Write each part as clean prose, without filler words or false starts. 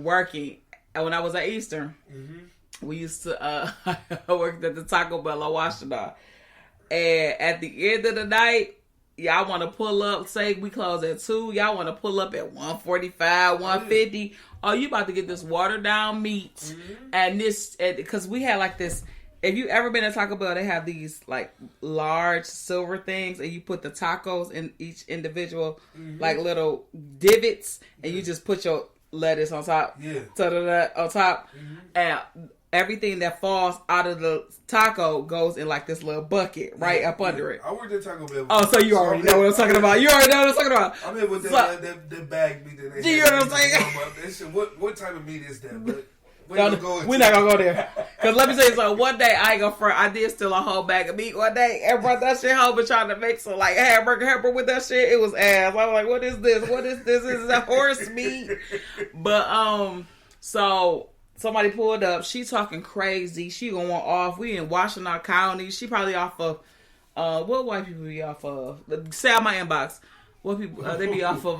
working. And when I was at Eastern, we used to I worked at the Taco Bell on Washington. And at the end of the night, y'all want to pull up, say we close at 2, y'all want to pull up at 1:45, 1:50. Oh, you about to get this watered down meat. And this, because we had like this, if you ever been to Taco Bell, they have these like large silver things, and you put the tacos in each individual like little divots, and you just put your lettuce on top, on top, and everything that falls out of the taco goes in like this little bucket right up under it. I worked at Taco Bell. Oh, so you already know what I'm talking about. You already know what I'm talking about. I'm in with that bag meat that they you know what I'm saying? What type of meat is that? But we're not going to go there. Because let me tell you something. One day, I ain't gonna front, I did steal a whole bag of meat one day and brought that shit home and trying to make some like hamburger with that shit. It was ass. I was like, what is this? What is this? Is that horse meat? But, so somebody pulled up. She talking crazy. She going off. We in Washington County. She probably off of, what white people be off of? Say out my inbox. What people, they be off of,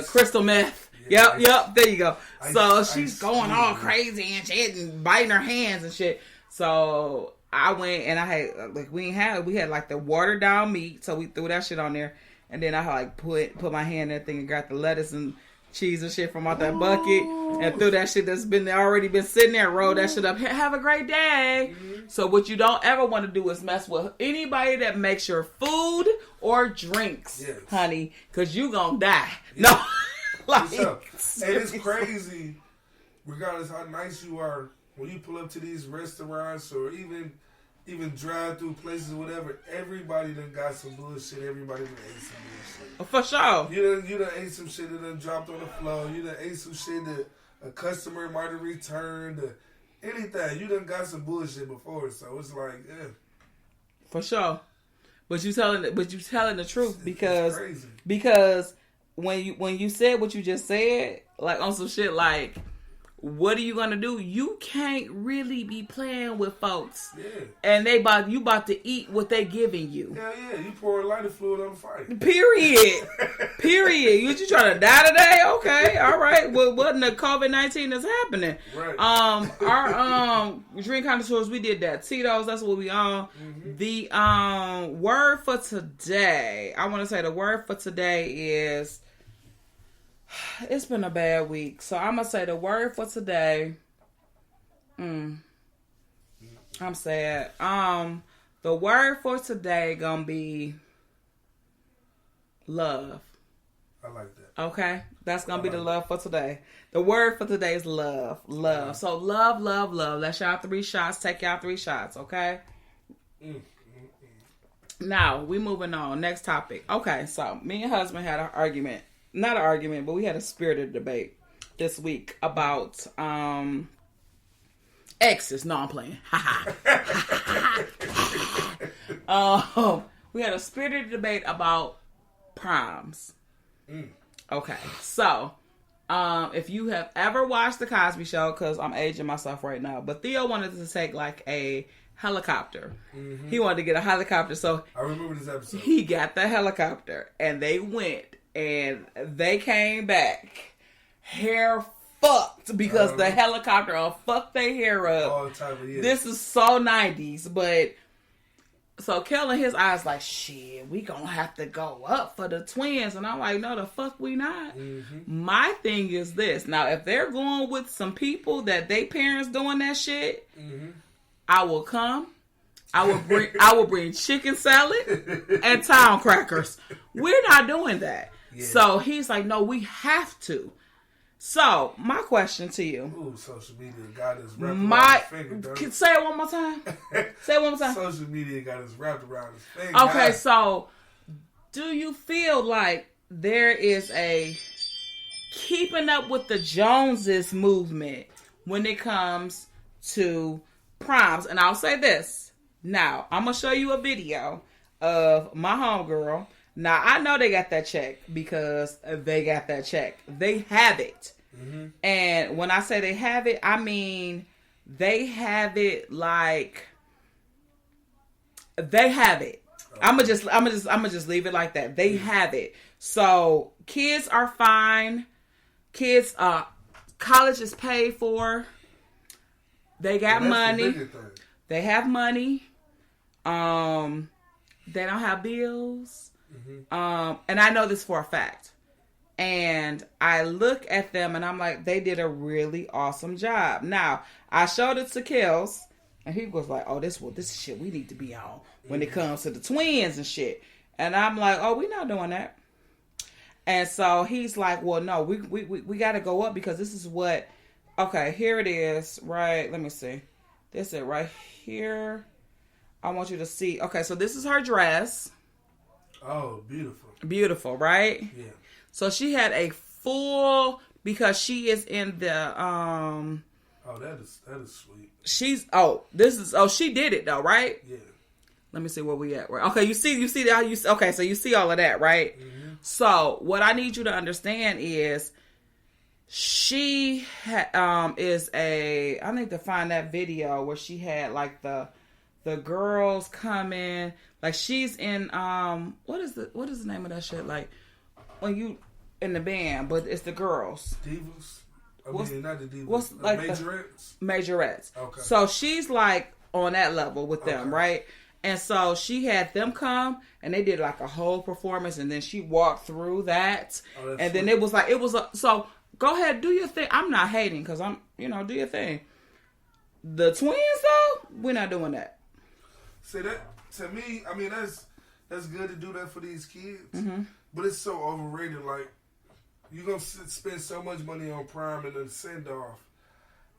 crystal meth. Yep, there you go. So she's going all crazy and shit and biting her hands and shit. So I went and I had, we had like the watered down meat. So we threw that shit on there. And then I like put my hand in that thing and got the lettuce and cheese and shit from out that bucket and threw that shit that's already been sitting there, rolled that shit up. Have a great day. So what you don't ever want to do is mess with anybody that makes your food or drinks, honey, because you gonna die. No. Like, and it's crazy, regardless how nice you are, when you pull up to these restaurants or even drive through places or whatever, everybody done got some bullshit. Everybody done ate some bullshit. For sure. You done ate some shit that done dropped on the floor. You done ate some shit that a customer might have returned. Anything. You done got some bullshit before. So it's like, For sure. But you telling the truth because it's crazy. Because when you said what you just said, like on some shit like, what are you gonna do? You can't really be playing with folks. Yeah. And you about to eat what they giving you. Yeah. You pouring lighter fluid on the fire. Period. You trying to die today? Okay, all right. Well, what in the COVID-19 is happening? Right. Our drink connoisseurs, we did that. Tito's, that's what we on. The word for today, I want to say the word for today is, it's been a bad week. So I'm going to say the word for today. I'm sad. The word for today going to be love. I like that. Okay? That's going to be the love for today. The word for today is love. Love. So love. Let's y'all 3 shots. Take y'all 3 shots. Okay? Now, we moving on. Next topic. Okay, so me and husband had an argument. Not an argument, but we had a spirited debate this week about exes. No, I'm playing. We had a spirited debate about proms. Okay, so if you have ever watched The Cosby Show, because I'm aging myself right now, but Theo wanted to take like a helicopter. He wanted to get a helicopter, so I remember this episode. He got the helicopter, and they went. And they came back hair fucked because the helicopter fucked their hair up. All the time, yeah. This is so 90s, but so Kel in his eyes like, shit, we gonna have to go up for the twins. And I'm like, no, the fuck we not. My thing is this. Now, if they're going with some people that they parents doing that shit, I will come. I will bring chicken salad and town crackers. We're not doing that. Yeah. So he's like, no, we have to. So my question to you. Ooh, social media got us wrapped around his finger. Say it one more time. Say it one more time. Social media got us wrapped around his finger. Okay, so do you feel like there is a keeping up with the Joneses movement when it comes to proms? And I'll say this. Now, I'm going to show you a video of my homegirl. Now, I know they got that check because they got that check. They have it. And when I say they have it, I mean they have it like they have it. I'm gonna just leave it like that. They have it. So kids are fine. Kids college is paid for. They got money. They have money. They don't have bills. Mm-hmm. And I know this for a fact. And I look at them and I'm like, they did a really awesome job. Now, I showed it to Kels, and he was like, oh, this is shit we need to be on when it comes to the twins and shit. And I'm like, oh, we not doing that. And so he's like, well, no, we got to go up because this is what, okay, here it is, right? Let me see. This is it right here. I want you to see. Okay, so this is her dress. Oh, beautiful. Beautiful, right? Yeah. So she had a full, because she is in the Oh, that is sweet. She did it though, right? Yeah. Let me see where we at. Okay, you see that. Okay, so you see all of that, right? Mm-hmm. So what I need you to understand is, she is a. I need to find that video where she had like the girls come in, like she's in what is the name of that shit, like when you in the band, but it's the girls. Divas? Not the divas. What's like majorettes? Majorettes. Okay. So she's like on that level with them, right? And so she had them come and they did like a whole performance, and then she walked through that. And sweet. Then it was so go ahead, do your thing. I'm not hating because I'm, do your thing. The twins though, we're not doing that. See, that to me, I mean, that's good to do that for these kids, mm-hmm. but it's so overrated. Like, you're gonna spend so much money on prom and then send off,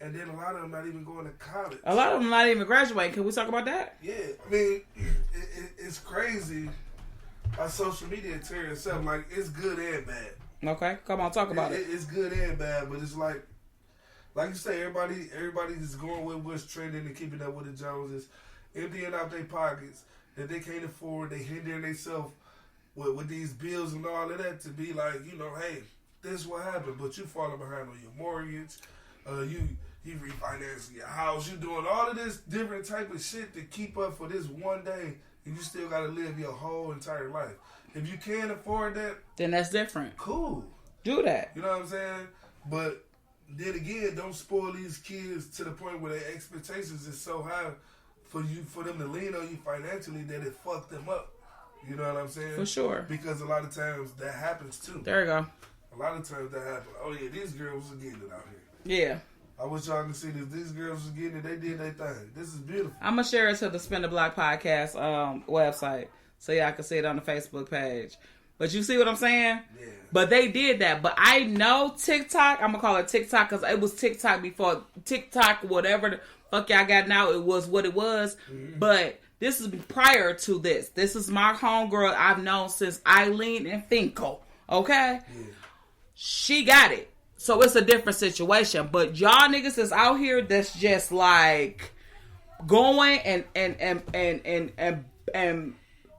and then a lot of them not even going to college. A lot of them not even graduating. Can we talk about that? Yeah, I mean, it's crazy how social media tears up. Like, it's good and bad. Okay, come on, talk about it. It's good and bad, but it's like you say, everybody is going with what's trending and keeping up with the Joneses, emptying out their pockets that they can't afford. They hindering themselves with these bills and all of that to be like, hey, this is what happened, but you falling behind on your mortgage, you refinancing your house, you doing all of this different type of shit to keep up for this one day, and you still got to live your whole entire life. If you can't afford that, then that's different. Cool. Do that. You know what I'm saying? But then again, don't spoil these kids to the point where their expectations is so high for them to lean on you financially that it fucked them up. You know what I'm saying? For sure. Because a lot of times that happens too. There you go. A lot of times that happens. Oh yeah, these girls are getting it out here. Yeah. I wish y'all could see this. These girls are getting it. They did their thing. This is beautiful. I'm going to share it to the Spin the Block podcast website so y'all can see it on the Facebook page. But you see what I'm saying? Yeah. But they did that. But I know TikTok, I'm going to call it TikTok because it was TikTok before. TikTok, whatever the fuck y'all got now, it was what it was. Mm-hmm. But this is prior to this. This is my homegirl I've known since Eileen and Finkel. Okay? Yeah. She got it. So it's a different situation. But y'all niggas is out here that's just like going and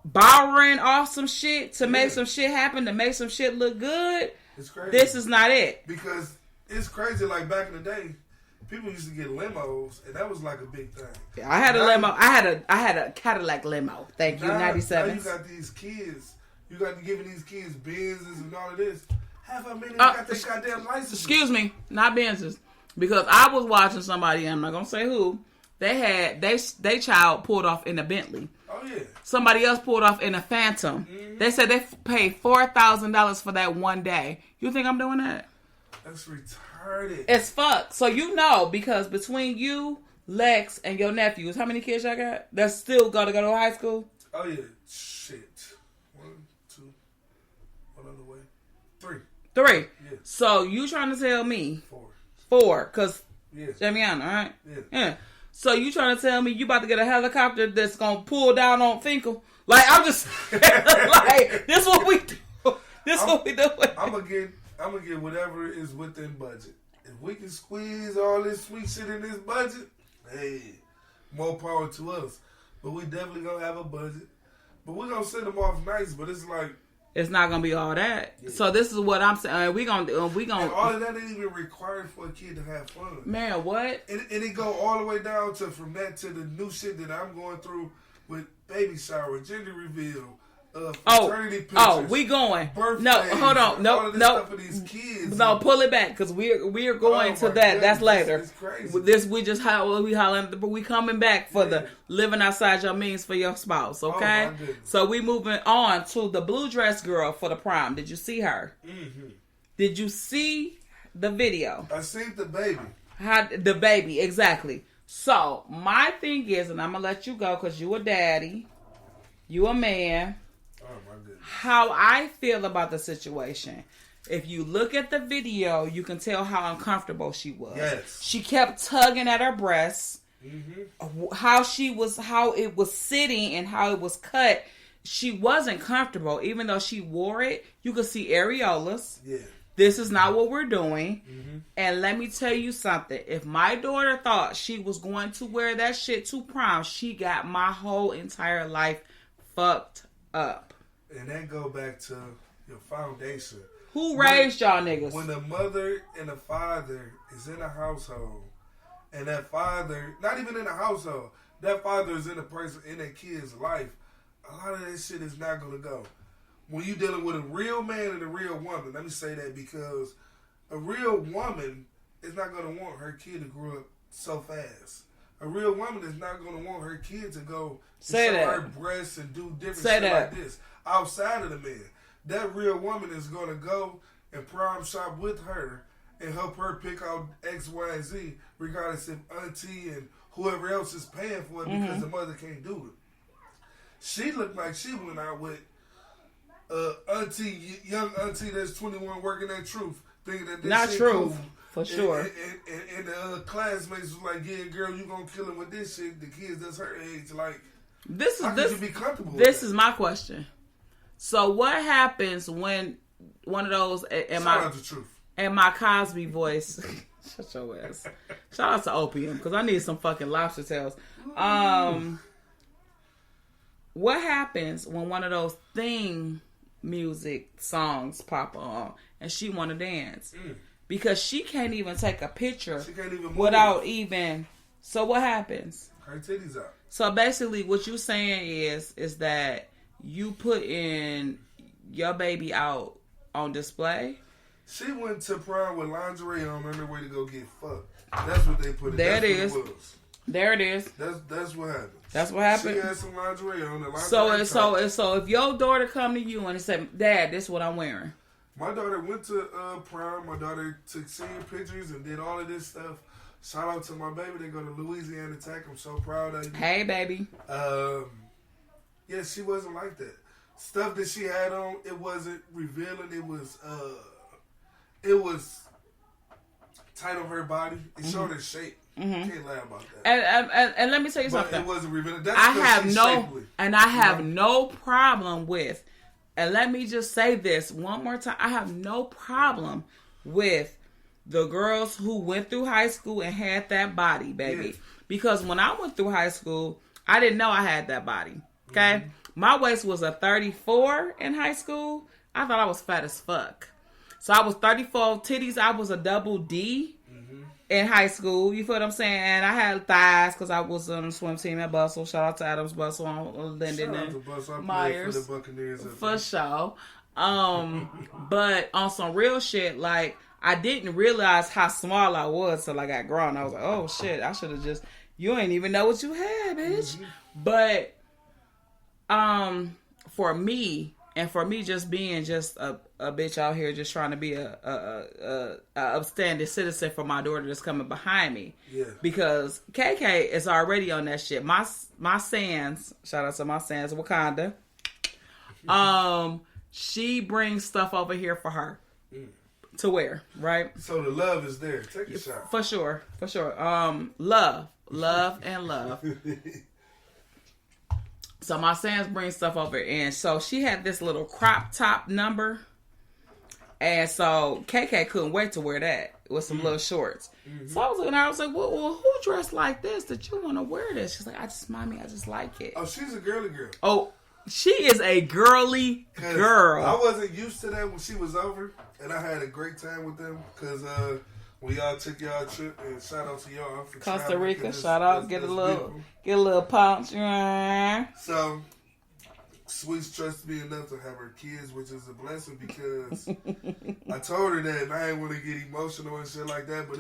borrowing off some shit to make some shit happen, to make some shit look good. It's crazy. This is not it. Because it's crazy. Like back in the day, people used to get limos, and that was like a big thing. Yeah, I had a limo. I had a Cadillac limo. Thank you, 97. Now you got these kids. You got to giving these kids Benzes and all of this. Half a million got their goddamn license. Excuse me, not Benzes. Because I was watching somebody, and I'm not gonna say who. They had they child pulled off in a Bentley. Oh yeah. Somebody else pulled off in a Phantom. Mm-hmm. They said they paid $4,000 for that one day. You think I'm doing that? That's retarded. It's fuck. So because between you, Lex, and your nephews, how many kids y'all got that's still gotta go to high school? Oh yeah. Shit. 1, 2, 1 on the way. 3. Yeah. So you trying to tell me 4? Cause Jamiana, all right? Yeah. So you trying to tell me you about to get a helicopter that's gonna pull down on Finkel? Like I'm just like this what we do. What we do. I'm gonna get whatever is within budget. If we can squeeze all this sweet shit in this budget, hey, more power to us. But we definitely gonna have a budget. But we're gonna send them off nice. But it's like it's not gonna be all that. Yeah. So this is what I'm saying. We gonna. And all of that ain't even required for a kid to have fun. Man, what? And it go all the way down to from that to the new shit that I'm going through with baby shower, gender reveal, fraternity pictures. We going. Birthdays, no, hold on. No. Stuff for these kids. No, pull it back because we are going to that. That's later. It's crazy. This we just we hollering, but we coming back for the living outside your means for your spouse. Okay, so we moving on to the blue dress girl for the prom. Did you see her? Mm-hmm. Did you see the video? I seen the baby. The baby, exactly. So my thing is, and I'm gonna let you go because you a daddy, you a man. Oh my goodness. How I feel about the situation. If you look at the video, you can tell how uncomfortable she was. Yes. She kept tugging at her breasts. Mm-hmm. How it was sitting and how it was cut. She wasn't comfortable. Even though she wore it, you could see areolas. Yeah. This is not what we're doing. Mm-hmm. And let me tell you something. If my daughter thought she was going to wear that shit to prom, she got my whole entire life fucked up. And that go back to your foundation. Who raised y'all niggas? When the mother and the father is in a household, and that father, not even in a household, that father is in a person, in that kid's life, a lot of that shit is not going to go. When you dealing with a real man and a real woman, let me say that because a real woman is not going to want her kid to grow up so fast. A real woman is not going to want her kid to go show her breasts and do different shit like this outside of the man. That real woman is going to go and prom shop with her and help her pick out X, Y, and Z, regardless if auntie and whoever else is paying for it because the mother can't do it. She looked like she went out with young auntie that's 21 working at Truth, thinking that this not shit true. Cool. For sure. And the classmates was like, yeah, girl, you gonna kill him with this shit. The kids that's her age, like, how could you be comfortable with this that? Is my question. So what happens when one of those, Shout out to Truth. And my Cosby voice, shut your ass. Shout out to Opium, because I need some fucking lobster tails. What happens when one of those theme music songs pop on and she want to dance? Because she can't even take a picture without even. So what happens? Her titties out. So basically, what you saying is that you putting your baby out on display. She went to prom with lingerie on her way to go get fucked. That's what they put it. There that's it is. What it was. There it is. That's what happened. That's what happened. She had some lingerie on. So if your daughter come to you and say, "Dad, this is what I'm wearing." My daughter went to prom. My daughter took senior pictures and did all of this stuff. Shout out to my baby. They go to Louisiana Tech. I'm so proud of you. Hey, baby. Yeah, she wasn't like that. Stuff that she had on, it wasn't revealing. It was tight on her body. It showed her shape. Can't lie about that. And let me tell you something. It wasn't revealing. That's I have shapely. No problem with. And let me just say this one more time. I have no problem with the girls who went through high school and had that body, baby. Yeah. Because when I went through high school, I didn't know I had that body. Okay? My waist was a 34 in high school. I thought I was fat as fuck. So I was 34 titties. I was a double D in high school. You feel what I'm saying? And I had thighs because I was on the swim team at Bustle. Shout out to Adams Bustle on Linden and Myers. For the Buccaneers. For sure. But on some real shit, like, I didn't realize how small I was till I got grown. I was like, oh shit, I should have just, you ain't even know what you had, bitch. But for me just being just a bitch out here just trying to be a upstanding citizen for my daughter that's coming behind me. Yeah. Because KK is already on that shit. My Sans, shout out to my Sans Wakanda. She brings stuff over here for her to wear, right? So the love is there. Take a shot. For sure. Love and love. So my Sans brings stuff over, and so she had this little crop top number, and so KK couldn't wait to wear that with some little shorts. So I was looking at her, I was like, well, who dressed like this that you want to wear this? She's like, I just like it. Oh, she's a girly girl. Oh, she is a girly girl. I wasn't used to that when she was over, and I had a great time with them because we all took y'all trip, and shout out to y'all for Costa Rica. Shout out, get a little punch. So Sweets trusted me enough to have her kids, which is a blessing because I told her that, and I didn't want to get emotional and shit like that, but